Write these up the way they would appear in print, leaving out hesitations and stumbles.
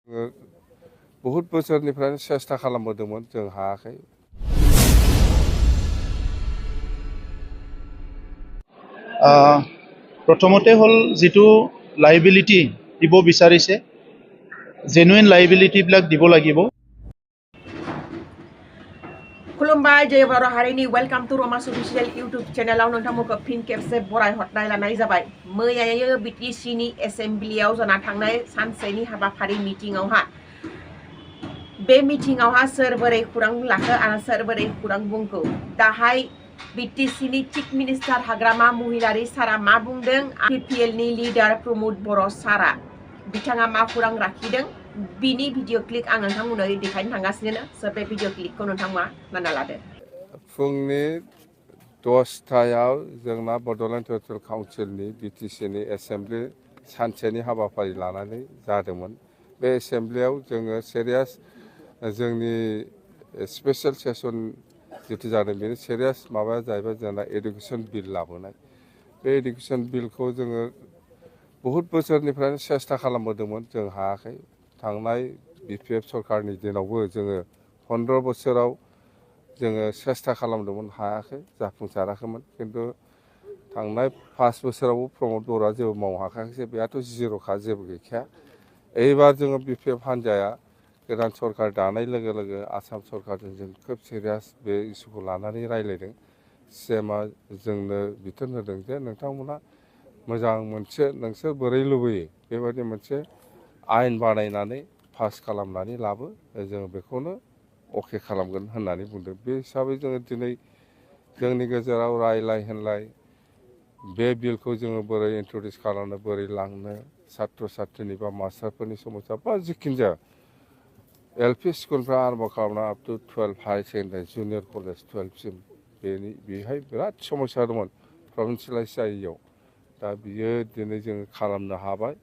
बहुत बोसोरनिफ्रायनो सेस्था खालामबोदोंमोन जों हायाखै। प्रथमते हल जितु लाइबिलिटी দিব বিচাৰিছে जेनुइन लाइबिलिटी बिलाक দিব লাগিব। खुलुमबाय जय बर' हारिनि वेलकाम टू रमास अफिशियल यूट्यूब चैनलाव नोंथांमोनखौ फिन खेबसे बराय हरनाय लानाय जाबाय। मैयायो बिटिसिनि एसेम्ब्लियाव जाना थांनाय सानसेनि हाबाफारि मिटिंआवहा बे मिटिंआवहा सोर बोरै खुरां लाखो आरो सोर बोरै खुरां बुंखो दाहाय बिटिसिनि चिफ मिनिस्टार हाग्रामा महिलारी सारा मा बुंदों पिपिएलनि लिडार प्रमोद बर' सारा बिथाङा मा खुरां लाखिदों बिनि भिडिअ क्लिप आं नोंथांमोननो देखायनो थांगासिनो सो बे भिडिअ क्लिपखौ नोंथांमोना नायना लादो। फुंनि 10टायाव जोंना बड'लेण्ड टेरिटरियेल काउन्सिलनि बिटिसिनि एसेम्ब्लि सानसेनि हाबाफारि लानानै जादोंमोन। बे एसेम्ब्लियाव जोङो सिरियास जोंनि स्पेशल सेसन जितु जादों बेनि सिरियास माबाया जाहैबाय जोंना एडुकेशन बिल लाबोनाय। बे एडुकेशन बिलखौ जोङो बहुत बोसोरनिफ्रायनो सेस्था खालामबोदोंमोन जों हायाखै। थांनाय बिपिएफ सरकारनि दिनावबो जोङो 15 बोसोराव जोङो सेस्था खालामदोंमोन हायाखै जाफुंसाराखैमोन। खिन्थु थांनाय 5 बोसोरावबो प्रमोद बर'आ जेबो मावनो हाखायाखै। बेयाथ' जिर'खा जेबो गैखाया। एबार जोङो बिपिएफ हान्जाया गोदान सरकार दानाय लोगो लोगो आसाम सरकारजों जों खोब सिरियास बे इस्युखौ लानानै रायज्लायदों। सिएमआ जोंनो बिथोन होदों जे नोंथांमोना मोजां मोनसे नोंसोर बोरै लुबैयो बेबायदि मोनसे आयेन बानायनानै पास खालामनानै लाबो जों बेखौनो अके खालामगोन होननानै बुंदों। बे हिसाबै जोङो दिनै जोंनि गेजेराव रायलाय होनलाय बे बिलखौ जोङो बोरै इन्ट्रडिउस खालामनो बोरै लांनो सात्र सात्रनि बा मास्टारफोरनि समस्या बा जिखिनि जाया एलपि स्कुलफ्रा आरम्भ खालामना up to 12 higher secondary junior college 12सिम बेहाय बिराद समस्या दंमोन प्रभिन्सियेलाइज जायैयाव। दा बियो दिनै जोङो खालामनो हाबाय।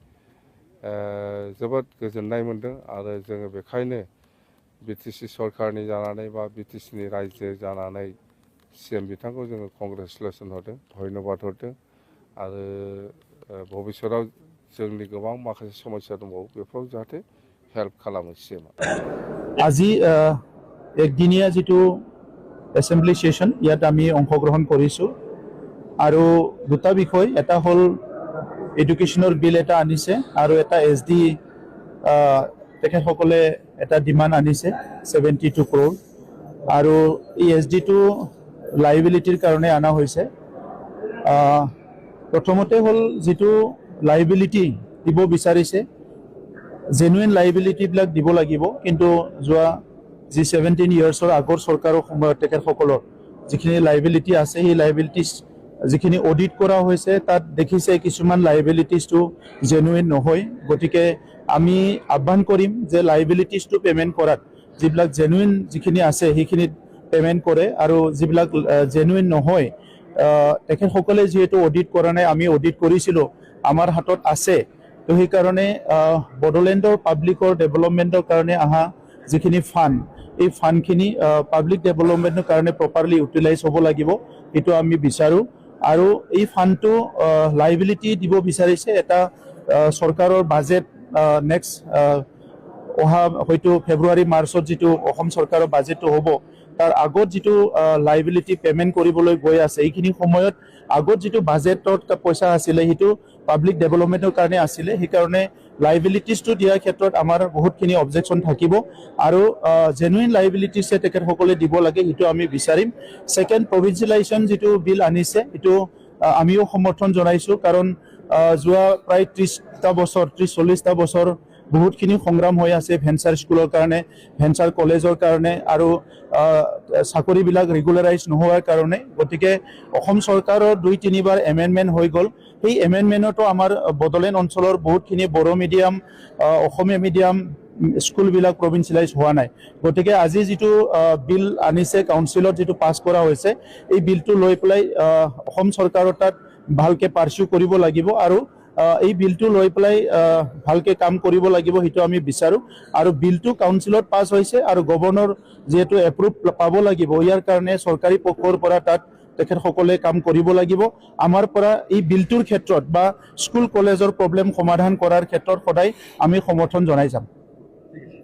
जोबोद गोजोननाय मोन्दों आरो जोङो बेखायनो बिटिसि सरकारनि जानानै बा बिटिसिनि रायजो जानानै सिएम बिथांखौ जोङो कंग्रेचुलेसन हरदों धन्यबाद हरदों आरो भबिष्यताव जोंनि गोबां माखासे समस्या दंबावो बेफोराव जाहाथे हेल्प खालामो सिएमआ। আজি একদিনীয়া जितु एसेम्ब्ली सेशन ইয়াত আমি অংশগ্ৰহণ কৰিছোঁ আৰু দুটা বিষয় এটা হল এডুকেশনৰ বিল এটা আনিছে আৰু এটা এসডি তেখেতসকলে এটা ডিমান্ড আনিছে 72 crore আৰু এই এসডিটো লাইবিলিটিৰ কাৰণে আনা হৈছে। প্ৰথমতে হল যেটো লাইবিলিটি দিব বিচাৰিছে जेनुइन लाइबिलिटी बिलाक দিব লাগিব। কিন্তু যোৱা যি 17 ইয়াৰ্ছৰ আগৰ চৰকাৰৰ সময়ত তেখেতসকলৰ যিখিনি লাইবিলিটি আছে সেই লাইবিলিটিজ যিখিনি অডিট কৰা হৈছে তাত দেখিছে কিছুমান লাইবিলিটিজটো জেনুইন নহয়। গতিকে আমি আহ্বান কৰিম যে লাইবিলিটিজটো পেমেন্ট কৰাত যিবিলাক জেনুইন যিখিনি আছে সেইখিনি পেমেন্ট কৰে আৰু যিবিলাক জেনুইন নহয় তেখেতসকলে যেহেতু অডিট কৰা নাই আমি অডিট কৰিছিলোঁ আমাৰ হাতত আছে। তো সেই কাৰণে বডোলেণ্ডৰ পাব্লিকৰ ডেভেলপমেণ্টৰ কাৰণে আহা যিখিনি ফাণ্ড এই ফাণ্ডখিনি পাব্লিক ডেভেলপমেণ্টৰ কাৰণে প্ৰপাৰলি ইউটিলাইজ হ'ব লাগিব এইটো আমি বিচাৰোঁ। আৰু এই ফাণ্ডটো লাইবিলিটি দিব বিচাৰিছে এটা চৰকাৰৰ বাজেট নেক্সট অহা হয়তো ফেব্ৰুৱাৰী মাৰ্চত যিটো অসম চৰকাৰৰ বাজেটটো হ'ব তাৰ আগত যিটো লাইবিলিটি পেমেন্ট কৰিবলৈ গৈ আছে এইখিনি সময়ত আগত যিটো বাজেটত পইচা আছিলে সেইটো পাব্লিক ডেভেলপমেন্টৰ কাৰণে আছিলে। সেইকাৰণে লাইবিলিটিজটো দিয়াৰ ক্ষেত্ৰত আমাৰ বহুতখিনি অবজেকশ্যন থাকিব আৰু জেনুইন লাইবিলিটিছে তেখেতসকলে দিব লাগে সেইটো আমি বিচাৰিম। সেকেন্ড প্ৰভিন্সিয়েলাইজেশ্যন যিটো বিল আনিছে এইটো আমিও সমৰ্থন জনাইছোঁ কাৰণ যোৱা প্ৰায় 30টা বছৰ 30-40টা বছৰ বহুতখিনি সংগ্ৰাম হৈ আছে ভেঞ্চাৰ স্কুলৰ কাৰণে ভেঞ্চাৰ কলেজৰ কাৰণে আৰু চাকৰিবিলাক ৰেগুলাৰাইজ নোহোৱাৰ কাৰণে। গতিকে অসম চৰকাৰৰ 2-3বাৰ এমেণ্ডমেণ্ট হৈ গ'ল। সেই এমেণ্ডমেণ্টতো আমাৰ বডোলেণ্ড অঞ্চলৰ বহুতখিনি বড়ো মিডিয়াম অসমীয়া মিডিয়াম স্কুলবিলাক প্ৰভিন্সিয়েলাইজ হোৱা নাই। গতিকে আজি যিটো বিল আনিছে কাউন্সিলত যিটো পাছ কৰা হৈছে এই বিলটো লৈ পেলাই অসম চৰকাৰৰ তাত ভালকে পাৰ্সিউ কৰিব লাগিব আৰু এই বিলটো লৈ পেলাই ভালকে কাম কৰিব লাগিব সেইটো আমি বিচাৰোঁ। আৰু বিলটো কাউন্সিলত পাছ হৈছে আৰু গভৰ্ণৰ যেহেতু এপ্ৰুভ পাব লাগিব ইয়াৰ কাৰণে চৰকাৰী পক্ষৰ পৰা তাত তেখেতসকলে কাম কৰিব লাগিব। আমাৰ পৰা এই বিলটোৰ ক্ষেত্ৰত বা স্কুল কলেজৰ প্ৰব্লেম সমাধান কৰাৰ ক্ষেত্ৰত সদায় আমি সমৰ্থন জনাই যাম। ঠিক আছে